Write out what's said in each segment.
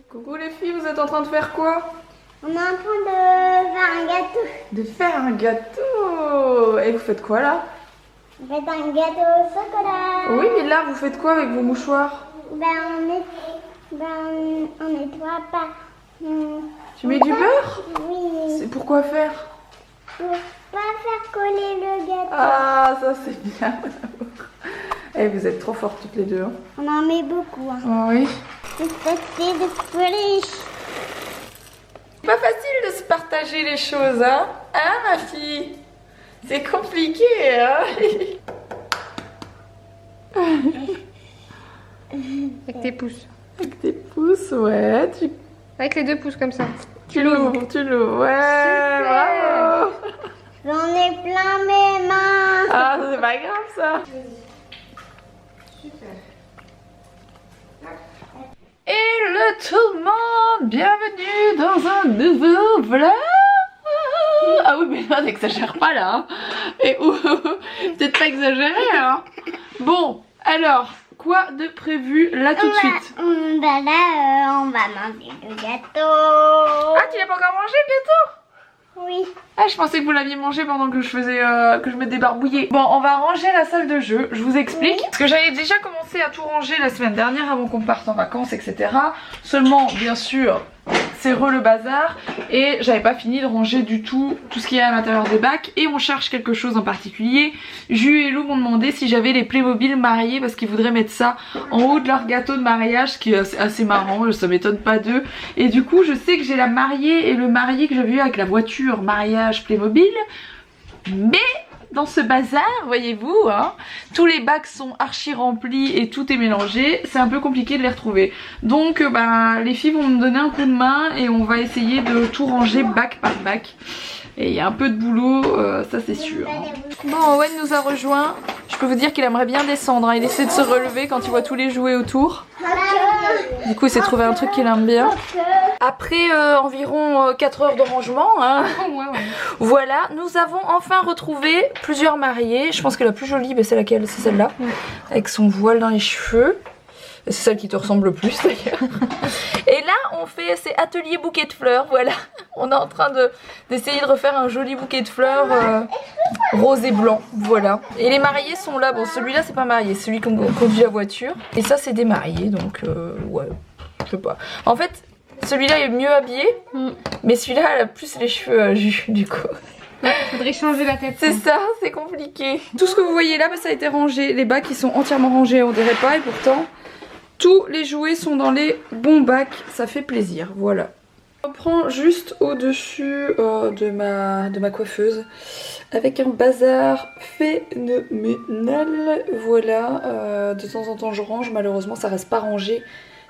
Coucou les filles, vous êtes en train de faire quoi? On est en train de faire un gâteau. De faire un gâteau. Et vous faites quoi là? On fait un gâteau au chocolat. Oui, mais là vous faites quoi avec vos mouchoirs? On nettoie pas. Tu mets du beurre? Oui. C'est pourquoi faire? Pour pas faire coller le gâteau. Ah, ça c'est bien. Eh, vous êtes trop fortes toutes les deux. Hein. On en met beaucoup. Hein. Oh, oui. C'est facile de polish. C'est pas facile de se partager les choses, hein? Hein, ma fille? C'est compliqué, hein? Avec tes pouces. Avec tes pouces, ouais. Avec les 2 pouces comme ça. Tu l'ouvres, ouais. Bravo. J'en ai plein mes mains. Ah, c'est pas grave ça. Hello tout le monde, bienvenue dans un nouveau vlog. Ah oui, mais là n'exagère pas là, hein. Et peut-être pas exagéré, hein. Bon, alors, quoi de prévu là tout de suite? On va manger le gâteau. Ah, tu l'as pas encore mangé le gâteau? Oui. Ah, je pensais que vous l'aviez mangé pendant que je faisais que je me débarbouillais. Bon, on va ranger la salle de jeu. Je vous explique. Oui. Parce que j'avais déjà commencé à tout ranger la semaine dernière avant qu'on parte en vacances, etc. Seulement, bien sûr, c'est le bazar. Et j'avais pas fini de ranger du tout ce qu'il y a à l'intérieur des bacs. Et on cherche quelque chose en particulier. Ju et Lou m'ont demandé si j'avais les Playmobil mariés parce qu'ils voudraient mettre ça en haut de leur gâteau de mariage, ce qui est assez marrant. Ça m'étonne pas d'eux. Et du coup, je sais que j'ai la mariée et le marié que j'avais eu avec la voiture mariage Playmobil. Mais dans ce bazar, voyez-vous, hein, tous les bacs sont archi remplis et tout est mélangé. C'est un peu compliqué de les retrouver. Donc les filles vont me donner un coup de main et on va essayer de tout ranger bac par bac. Et il y a un peu de boulot, ça c'est sûr. Bon, Owen nous a rejoint. Je peux vous dire qu'il aimerait bien descendre, hein. Il essaie de se relever quand il voit tous les jouets autour. Du coup il s'est trouvé un truc qu'il aime bien. Après environ 4 heures de rangement, hein, voilà, nous avons enfin retrouvé plusieurs mariées. Je pense que la plus jolie, c'est laquelle? C'est celle-là, avec son voile dans les cheveux. C'est celle qui te ressemble le plus d'ailleurs. Et là on fait ces ateliers bouquet de fleurs, voilà. On est en train d'essayer de refaire un joli bouquet de fleurs rose et blanc, voilà. Et les mariés sont là, bon celui-là c'est pas marié, c'est celui qui conduit la voiture. Et ça c'est des mariés, donc ouais, je sais pas. En fait celui-là est mieux habillé, mais celui-là elle a plus les cheveux du coup. Ouais, faudrait changer la tête. C'est ça, c'est compliqué. Tout ce que vous voyez là, ça a été rangé. Les bacs ils sont entièrement rangés, on dirait pas, et pourtant tous les jouets sont dans les bons bacs, ça fait plaisir, voilà. Je reprends juste au-dessus de ma coiffeuse avec un bazar phénoménal, voilà. De temps en temps je range, malheureusement ça reste pas rangé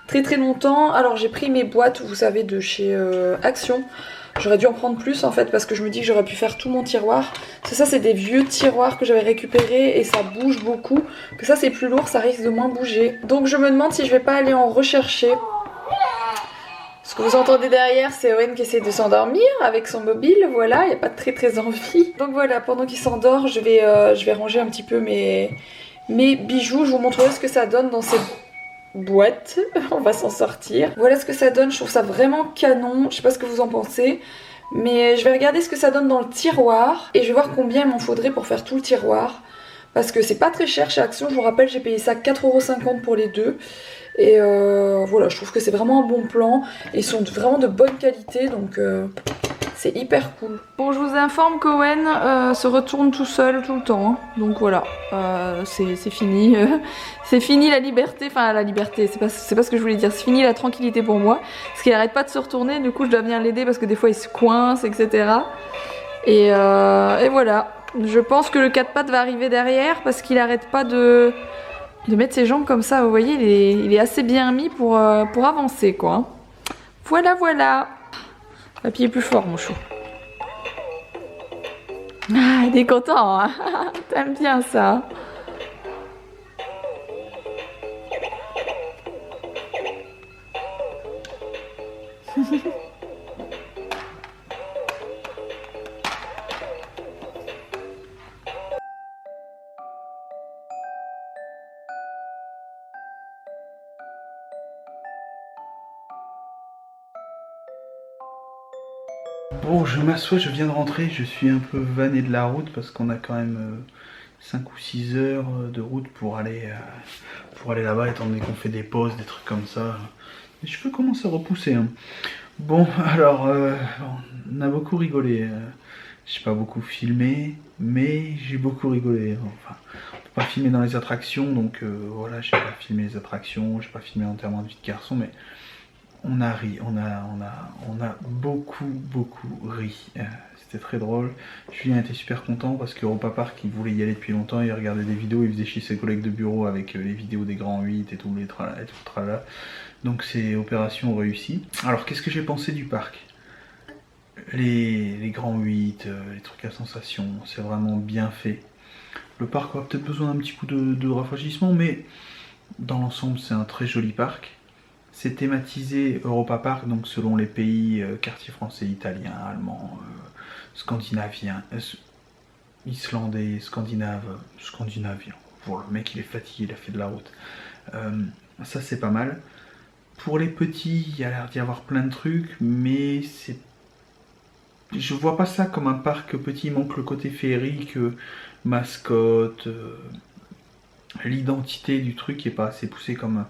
très longtemps. Alors j'ai pris mes boîtes, vous savez, de chez Action. J'aurais dû en prendre plus en fait parce que je me dis que j'aurais pu faire tout mon tiroir. Parce que ça c'est des vieux tiroirs que j'avais récupérés et ça bouge beaucoup. Que ça c'est plus lourd, ça risque de moins bouger. Donc je me demande si je vais pas aller en rechercher. Ce que vous entendez derrière, c'est Owen qui essaie de s'endormir avec son mobile, voilà, il n'y a pas de très envie. Donc voilà, pendant qu'il s'endort, je vais ranger un petit peu mes bijoux. Je vous montrerai ce que ça donne dans cette boîte. On va s'en sortir. Voilà ce que ça donne, je trouve ça vraiment canon. Je sais pas ce que vous en pensez, mais je vais regarder ce que ça donne dans le tiroir et je vais voir combien il m'en faudrait pour faire tout le tiroir. Parce que c'est pas très cher chez Action, je vous rappelle, j'ai payé ça 4,50 € pour les deux. Et voilà, je trouve que c'est vraiment un bon plan. Et ils sont vraiment de bonne qualité, donc c'est hyper cool. Bon, je vous informe qu'Owen se retourne tout seul tout le temps. Hein. Donc voilà, c'est fini. C'est fini la liberté, enfin la liberté, c'est pas ce que je voulais dire. C'est fini la tranquillité pour moi. Parce qu'il arrête pas de se retourner, du coup je dois venir l'aider parce que des fois il se coince, etc. Et voilà. Je pense que le 4 pattes va arriver derrière parce qu'il arrête pas de mettre ses jambes comme ça. Vous voyez, il est assez bien mis pour avancer, quoi. Voilà, voilà. Appuyez plus fort, mon chou. Ah, il est content, hein. T'aimes bien ça. Bon, je m'assois, je viens de rentrer, je suis un peu vanné de la route parce qu'on a quand même 5 ou 6 heures de route pour aller là-bas, étant donné qu'on fait des pauses, des trucs comme ça. Les cheveux commencent à repousser. Hein. Bon, alors, on a beaucoup rigolé. J'ai pas beaucoup filmé, mais j'ai beaucoup rigolé. Enfin, on peut pas filmer dans les attractions, donc voilà, j'ai pas filmé les attractions, j'ai pas filmé l'enterrement de vie de garçon, mais on a ri, on a beaucoup ri. C'était très drôle. Julien était super content parce que Europa Park, il voulait y aller depuis longtemps, il regardait des vidéos, il faisait chier ses collègues de bureau avec les vidéos des grands 8 et tout, les tralala et tout tralala. Donc c'est opération réussie. Alors qu'est-ce que j'ai pensé du parc? Les grands 8, les trucs à sensation, c'est vraiment bien fait. Le parc aura peut-être besoin d'un petit coup de rafraîchissement, mais dans l'ensemble c'est un très joli parc. C'est thématisé Europa Park, donc selon les pays, quartier français, italien, allemand, scandinavien, islandais, scandinavien. Bon, le mec il est fatigué, il a fait de la route. Ça c'est pas mal. Pour les petits, il y a l'air d'y avoir plein de trucs, mais c'est... Je vois pas ça comme un parc petit, il manque le côté féerique, mascotte, l'identité du truc qui est pas assez poussé comme...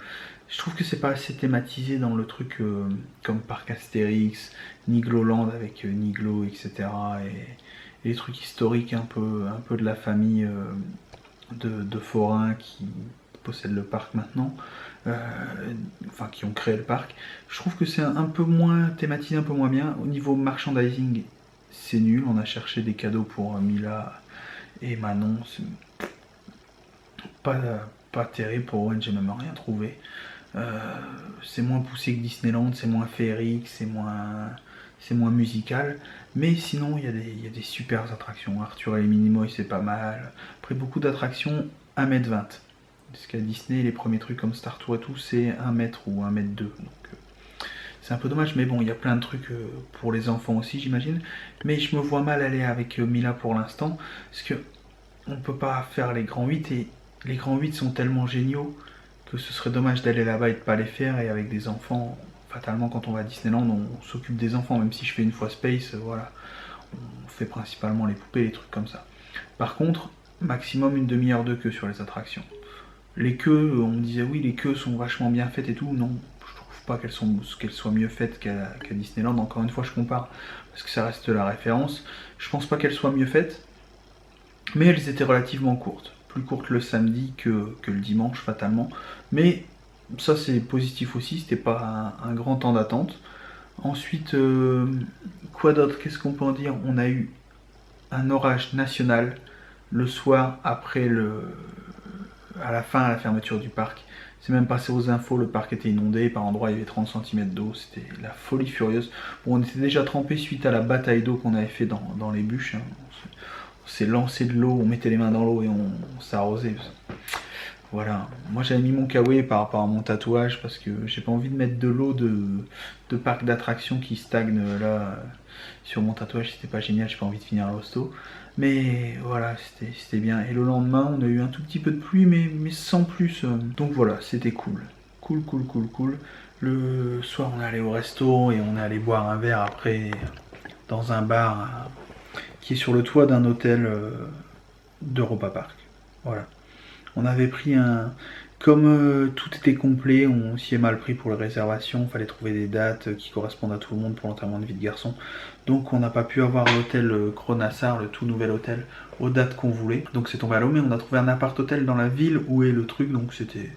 Je trouve que c'est pas assez thématisé dans le truc comme parc Astérix, Nigloland avec Niglo, etc. Et les trucs historiques un peu de la famille de forains qui possèdent le parc maintenant, enfin qui ont créé le parc. Je trouve que c'est un peu moins thématisé, un peu moins bien. Au niveau merchandising, c'est nul. On a cherché des cadeaux pour Mila et Manon. Pas terrible pour Owen, j'ai même rien trouvé. C'est moins poussé que Disneyland, c'est moins féerique, c'est moins musical, mais sinon il y a des super attractions. Arthur et les Minimoys c'est pas mal. Après beaucoup d'attractions 1m20, parce qu'à Disney les premiers trucs comme Star Tour et tout c'est 1 mètre ou 1 mètre 2, donc c'est un peu dommage, mais bon il y a plein de trucs pour les enfants aussi j'imagine, mais je me vois mal aller avec Mila pour l'instant, parce que on peut pas faire les grands 8 et les grands 8 sont tellement géniaux que ce serait dommage d'aller là-bas et de pas les faire, et avec des enfants, fatalement quand on va à Disneyland on s'occupe des enfants, même si je fais une fois Space, voilà, on fait principalement les poupées, les trucs comme ça. Par contre, maximum une demi-heure de queue sur les attractions. Les queues, on me disait oui les queues sont vachement bien faites et tout, non, je trouve pas qu'elles soient mieux faites qu'à Disneyland, encore une fois je compare, parce que ça reste la référence, je pense pas qu'elles soient mieux faites, mais elles étaient relativement courtes. Plus courte le samedi que le dimanche fatalement, mais ça c'est positif aussi, c'était pas un grand temps d'attente. Ensuite, quoi d'autre, qu'est-ce qu'on peut en dire? On a eu un orage national le soir après à la fermeture du parc. C'est même passé aux infos, le parc était inondé, par endroits il y avait 30 cm d'eau, c'était la folie furieuse. Bon, on était déjà trempé suite à la bataille d'eau qu'on avait fait dans les bûches, hein. On s'est lancé de l'eau, on mettait les mains dans l'eau et on s'arrosait. Voilà, moi j'avais mis mon kawaii par rapport à mon tatouage parce que j'ai pas envie de mettre de l'eau de parc d'attractions qui stagne là sur mon tatouage, c'était pas génial, j'ai pas envie de finir à l'hosto. Mais voilà, c'était bien. Et le lendemain, on a eu un tout petit peu de pluie, mais sans plus. Donc voilà, c'était cool. Cool. Le soir, on est allé au resto et on est allé boire un verre après dans un bar qui est sur le toit d'un hôtel d'Europa Park. Voilà. On avait pris comme tout était complet, on s'y est mal pris pour les réservations, il fallait trouver des dates qui correspondent à tout le monde pour l'enterrement de vie de garçon. Donc on n'a pas pu avoir l'hôtel Cronassar, le tout nouvel hôtel, aux dates qu'on voulait. Donc c'est tombé à l'eau, mais on a trouvé un appart-hôtel dans la ville où est le truc, donc c'était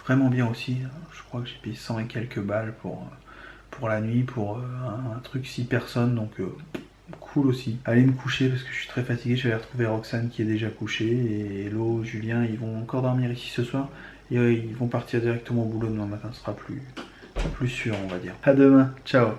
vraiment bien aussi. Je crois que j'ai payé 100 et quelques balles pour la nuit, pour un truc 6 personnes, donc... cool aussi. Allez me coucher parce que je suis très fatigué. Je vais retrouver Roxane qui est déjà couchée et Hello, Julien, ils vont encore dormir ici ce soir et ils vont partir directement au boulot demain matin. Ce sera plus sûr, on va dire. À demain, ciao.